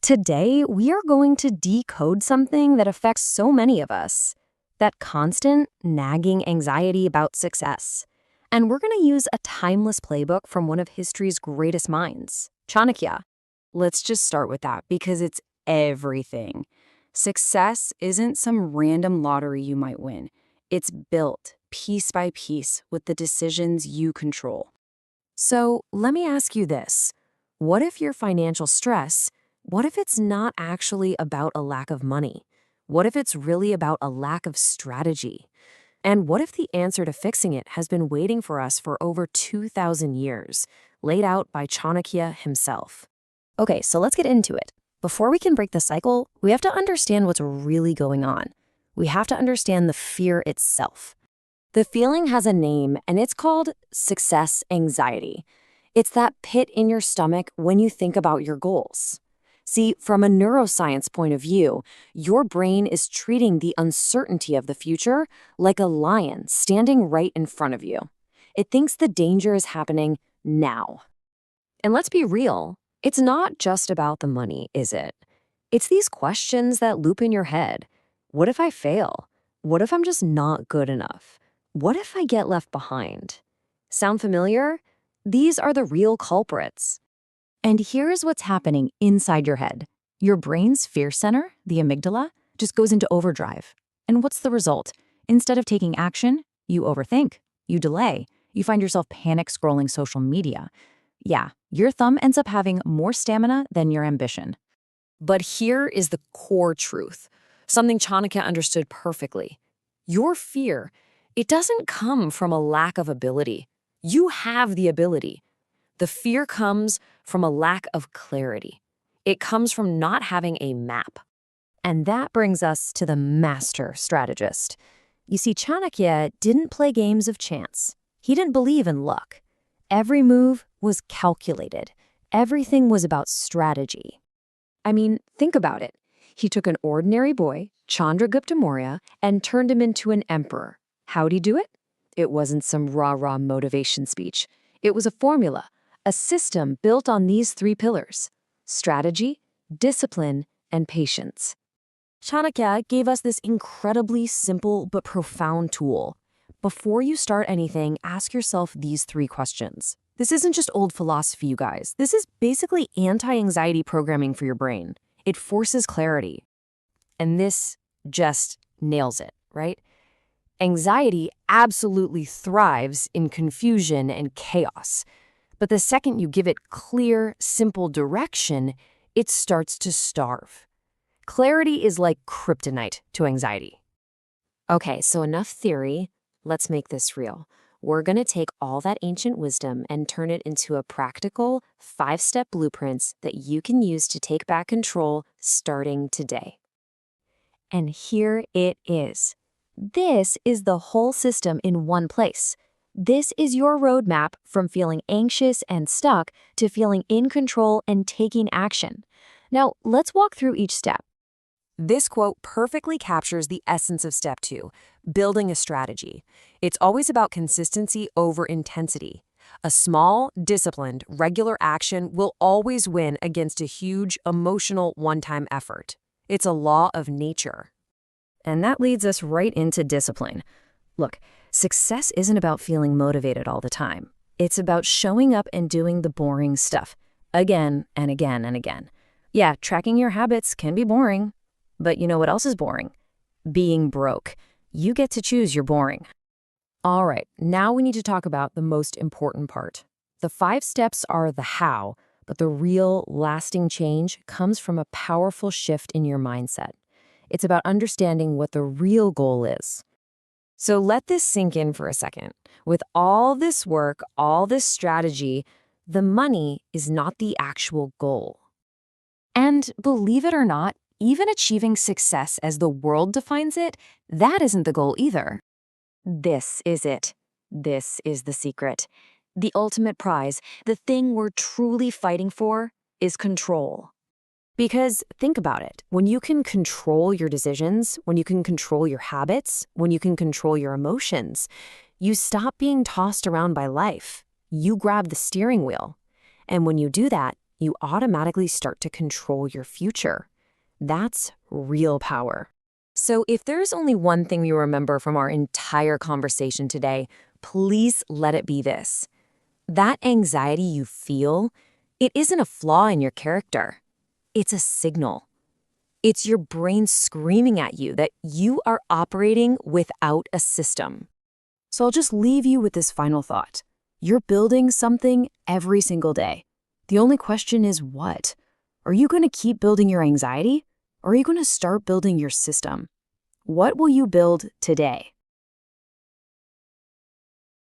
Today, we are going to decode something that affects so many of us, that constant, nagging anxiety about success. And we're going to use a timeless playbook from one of history's greatest minds, Chanakya. Let's just start with that because it's everything. Success isn't some random lottery you might win. It's built piece by piece with the decisions you control. So let me ask you this. What if your financial stress, what if it's not actually about a lack of money? What if it's really about a lack of strategy? And what if the answer to fixing it has been waiting for us for over 2,000 years, laid out by Chanakya himself? Okay, so let's get into it. Before we can break the cycle, we have to understand what's really going on. We have to understand the fear itself. The feeling has a name, and it's called success anxiety. It's that pit in your stomach when you think about your goals. See, from a neuroscience point of view, your brain is treating the uncertainty of the future like a lion standing right in front of you. It thinks the danger is happening now. And let's be real, it's not just about the money, is it? It's these questions that loop in your head. What if I fail? What if I'm just not good enough? What if I get left behind? Sound familiar? These are the real culprits. And here's what's happening inside your head. Your brain's fear center, the amygdala, just goes into overdrive. And what's the result? Instead of taking action, you overthink, you delay, you find yourself panic scrolling social media. Yeah, your thumb ends up having more stamina than your ambition. But here is the core truth, something Chanakya understood perfectly. Your fear, it doesn't come from a lack of ability. You have the ability. The fear comes from a lack of clarity. It comes from not having a map. And that brings us to the master strategist. You see, Chanakya didn't play games of chance. He didn't believe in luck. Every move was calculated. Everything was about strategy. I mean, think about it. He took an ordinary boy, Chandragupta Maurya, and turned him into an emperor. How'd he do it? It wasn't some rah-rah motivation speech. It was a formula. A system built on these three pillars: strategy, discipline, and patience. Chanakya gave us this incredibly simple but profound tool. Before you start anything, ask yourself these three questions. This isn't just old philosophy, you guys. This is basically anti-anxiety programming for your brain. It forces clarity. And this just nails it, right? Anxiety absolutely thrives in confusion and chaos. But the second you give it clear, simple direction, it starts to starve. Clarity is like kryptonite to anxiety. Okay, so enough theory. Let's make this real. We're going to take all that ancient wisdom and turn it into a practical 5-step blueprints that you can use to take back control starting today. And here it is. This is the whole system in one place. This is your roadmap from feeling anxious and stuck to feeling in control and taking action. Now, let's walk through each step. This quote perfectly captures the essence of step 2, building a strategy. It's always about consistency over intensity. A small, disciplined, regular action will always win against a huge, emotional, one-time effort. It's a law of nature. And that leads us right into discipline. Look, success isn't about feeling motivated all the time. It's about showing up and doing the boring stuff, again and again and again. Yeah, tracking your habits can be boring. But you know what else is boring? Being broke. You get to choose your boring. All right, now we need to talk about the most important part. The 5 steps are the how, but the real, lasting change comes from a powerful shift in your mindset. It's about understanding what the real goal is. So let this sink in for a second. With all this work, all this strategy, the money is not the actual goal. And believe it or not, even achieving success as the world defines it, that isn't the goal either. This is it. This is the secret. The ultimate prize, the thing we're truly fighting for, is control. Because think about it, when you can control your decisions, when you can control your habits, when you can control your emotions, you stop being tossed around by life. You grab the steering wheel. And when you do that, you automatically start to control your future. That's real power. So if there's only one thing you remember from our entire conversation today, please let it be this. That anxiety you feel, it isn't a flaw in your character. It's a signal. It's your brain screaming at you that you are operating without a system. So I'll just leave you with this final thought. You're building something every single day. The only question is what? Are you going to keep building your anxiety? Or are you going to start building your system? What will you build today?